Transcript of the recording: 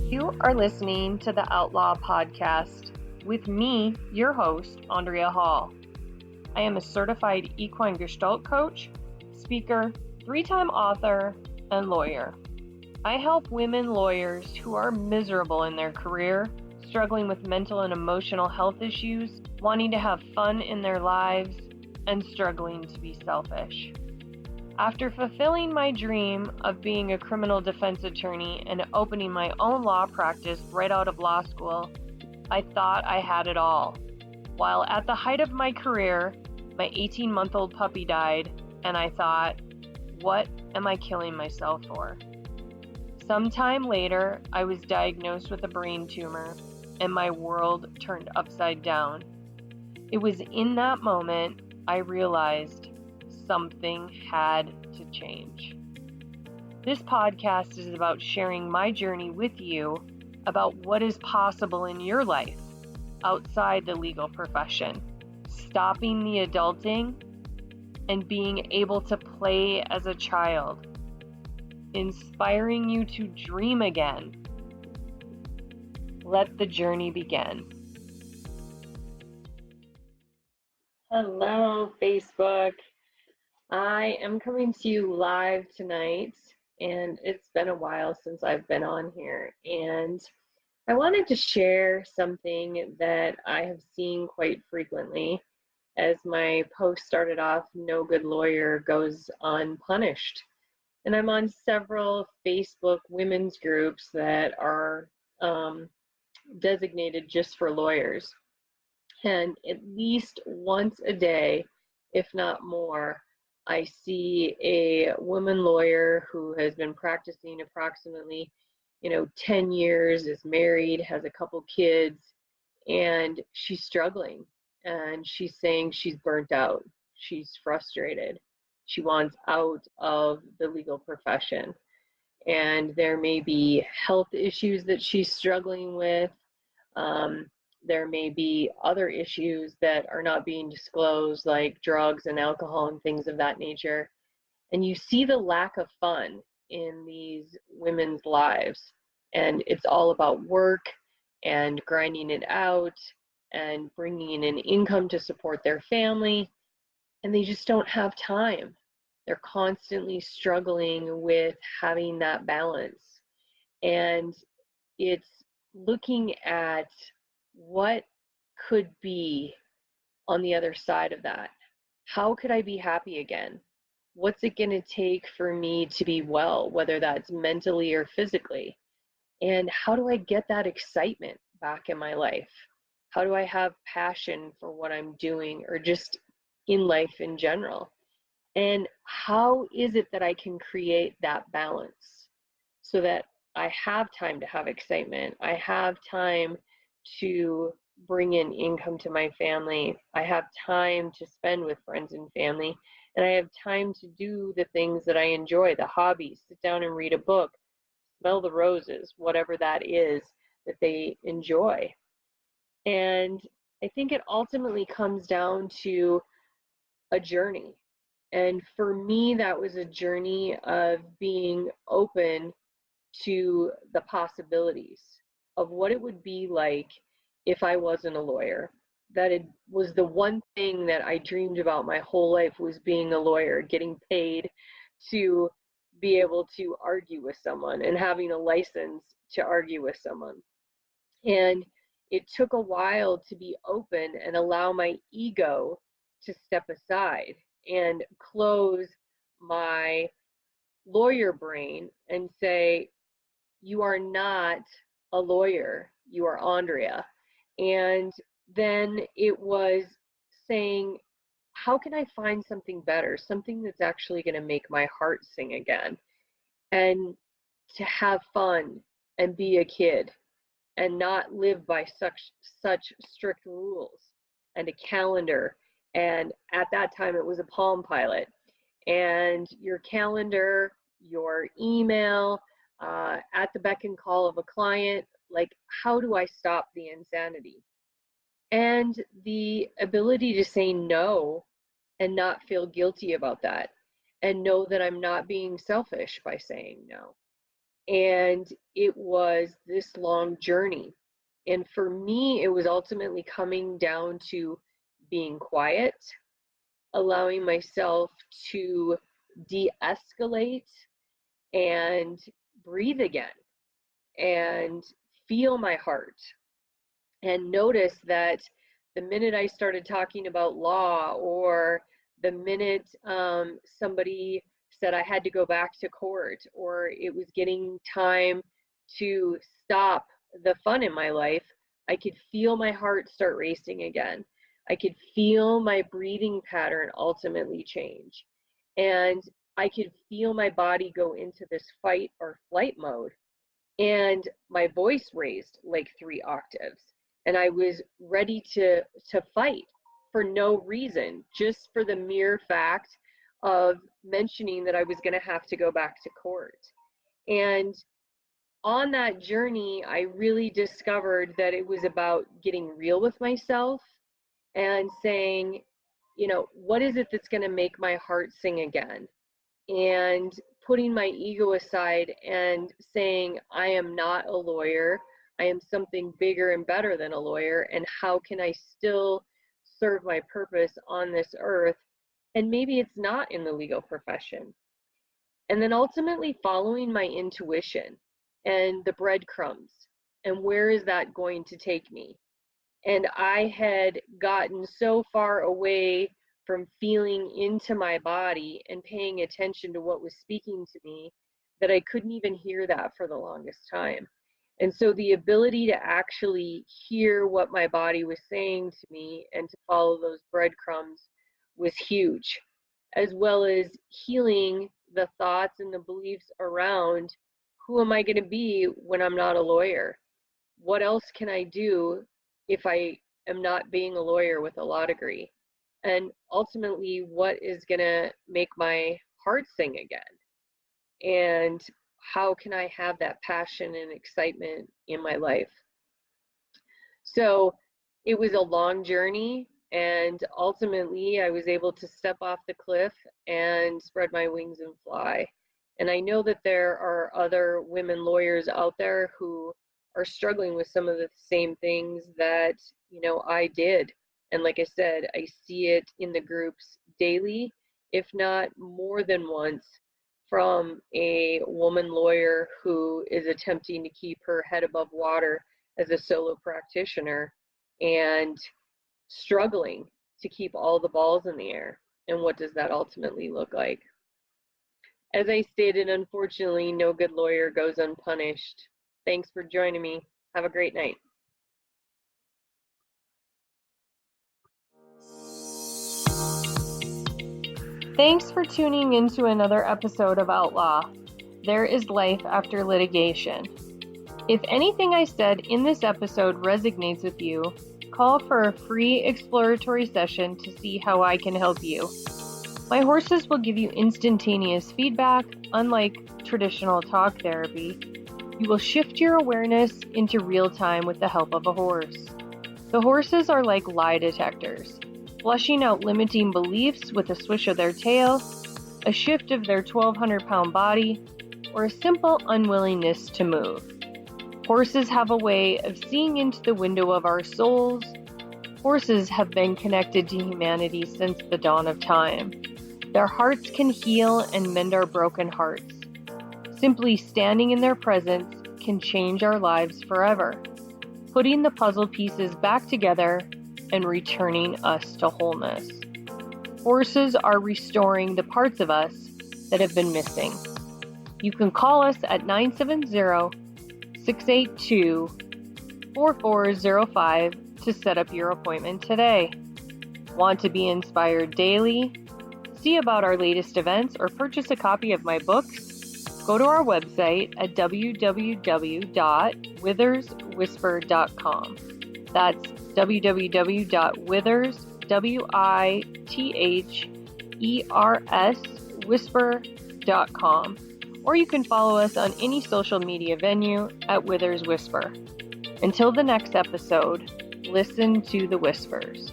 You are listening to the Outlaw Podcast with me, your host, Andrea Hall. I am a certified equine gestalt coach, speaker, 3-time author, and lawyer. I help women lawyers who are miserable in their career, struggling with mental and emotional health issues, wanting to have fun in their lives, and struggling to be selfish. After fulfilling my dream of being a criminal defense attorney and opening my own law practice right out of law school, I thought I had it all. While at the height of my career, my 18-month-old puppy died, and I thought, what am I killing myself for? Sometime later, I was diagnosed with a brain tumor, and my world turned upside down. It was in that moment I realized something had to change. This podcast is about sharing my journey with you about what is possible in your life outside the legal profession, stopping the adulting, and being able to play as a child, inspiring you to dream again. Let the journey begin. Hello, Facebook. I am coming to you live tonight, and it's been a while since I've been on here, and I wanted to share something that I have seen quite frequently. As my post started off, no good lawyer goes unpunished. And I'm on several Facebook women's groups that are designated just for lawyers. And at least once a day, if not more, I see a woman lawyer who has been practicing approximately, 10 years, is married, has a couple kids, and she's struggling. And she's saying she's burnt out. She's frustrated. She wants out of the legal profession. And there may be health issues that she's struggling with. There may be other issues that are not being disclosed, like drugs and alcohol and things of that nature. And you see the lack of fun in these women's lives. And it's all about work and grinding it out and bringing in income to support their family. And they just don't have time. They're constantly struggling with having that balance. And it's looking at what could be on the other side of that. How could I be happy again? What's it going to take for me to be well, whether that's mentally or physically? And how do I get that excitement back in my life? How do I have passion for what I'm doing, or just in life in general? And how is it that I can create that balance so that I have time to have excitement? I have time to bring in income to my family. I have time to spend with friends and family. And I have time to do the things that I enjoy, the hobbies, sit down and read a book, smell the roses, whatever that is that they enjoy. And I think it ultimately comes down to a journey. And for me, that was a journey of being open to the possibilities of what it would be like if I wasn't a lawyer. That it was the one thing that I dreamed about my whole life, was being a lawyer, getting paid to be able to argue with someone and having a license to argue with someone. And it took a while to be open and allow my ego to step aside and close my lawyer brain and say, you are not a lawyer, you are Andrea. And then it was saying, how can I find something better, something that's actually going to make my heart sing again, and to have fun and be a kid and not live by such strict rules and a calendar. And at that time it was a Palm Pilot, and your calendar, your email, at the beck and call of a client. Like, how do I stop the insanity? And the ability to say no and not feel guilty about that, and know that I'm not being selfish by saying no. And it was this long journey. And for me, it was ultimately coming down to being quiet, allowing myself to de-escalate and breathe again and feel my heart and notice that the minute I started talking about law, or the minute somebody said I had to go back to court, or it was getting time to stop the fun in my life, I could feel my heart start racing again. I could feel my breathing pattern ultimately change. And I could feel my body go into this fight or flight mode. And my voice raised like 3 octaves. And I was ready to fight for no reason, just for the mere fact of mentioning that I was going to have to go back to court. And on that journey, I really discovered that it was about getting real with myself and saying, what is it that's going to make my heart sing again? And putting my ego aside and saying, I am not a lawyer. I am something bigger and better than a lawyer. And how can I still serve my purpose on this earth? And maybe it's not in the legal profession. And then ultimately following my intuition and the breadcrumbs, and where is that going to take me? And I had gotten so far away from feeling into my body and paying attention to what was speaking to me that I couldn't even hear that for the longest time. And so the ability to actually hear what my body was saying to me and to follow those breadcrumbs was huge, as well as healing the thoughts and the beliefs around, who am I going to be when I'm not a lawyer? What else can I do if I am not being a lawyer with a law degree? And ultimately, what is going to make my heart sing again? And how can I have that passion and excitement in my life? So it was a long journey, and ultimately I was able to step off the cliff and spread my wings and fly. And I know that there are other women lawyers out there who are struggling with some of the same things that, I did. And like I said, I see it in the groups daily, if not more than once, from a woman lawyer who is attempting to keep her head above water as a solo practitioner and struggling to keep all the balls in the air. And what does that ultimately look like? As I stated, unfortunately, no good lawyer goes unpunished. Thanks for joining me. Have a great night. Thanks for tuning into another episode of Outlaw. There is life after litigation. If anything I said in this episode resonates with you, call for a free exploratory session to see how I can help you. My horses will give you instantaneous feedback, unlike traditional talk therapy. You will shift your awareness into real time with the help of a horse. The horses are like lie detectors, flushing out limiting beliefs with a swish of their tail, a shift of their 1,200-pound body, or a simple unwillingness to move. Horses have a way of seeing into the window of our souls. Horses have been connected to humanity since the dawn of time. Their hearts can heal and mend our broken hearts. Simply standing in their presence can change our lives forever, putting the puzzle pieces back together and returning us to wholeness. Horses are restoring the parts of us that have been missing. You can call us at 970-682-4405 to set up your appointment today. Want to be inspired daily? See about our latest events or purchase a copy of my books? Go to our website at www.witherswhisper.com. That's www.witherswhisper.com. Or you can follow us on any social media venue at Withers Whisper. Until the next episode, listen to the whispers.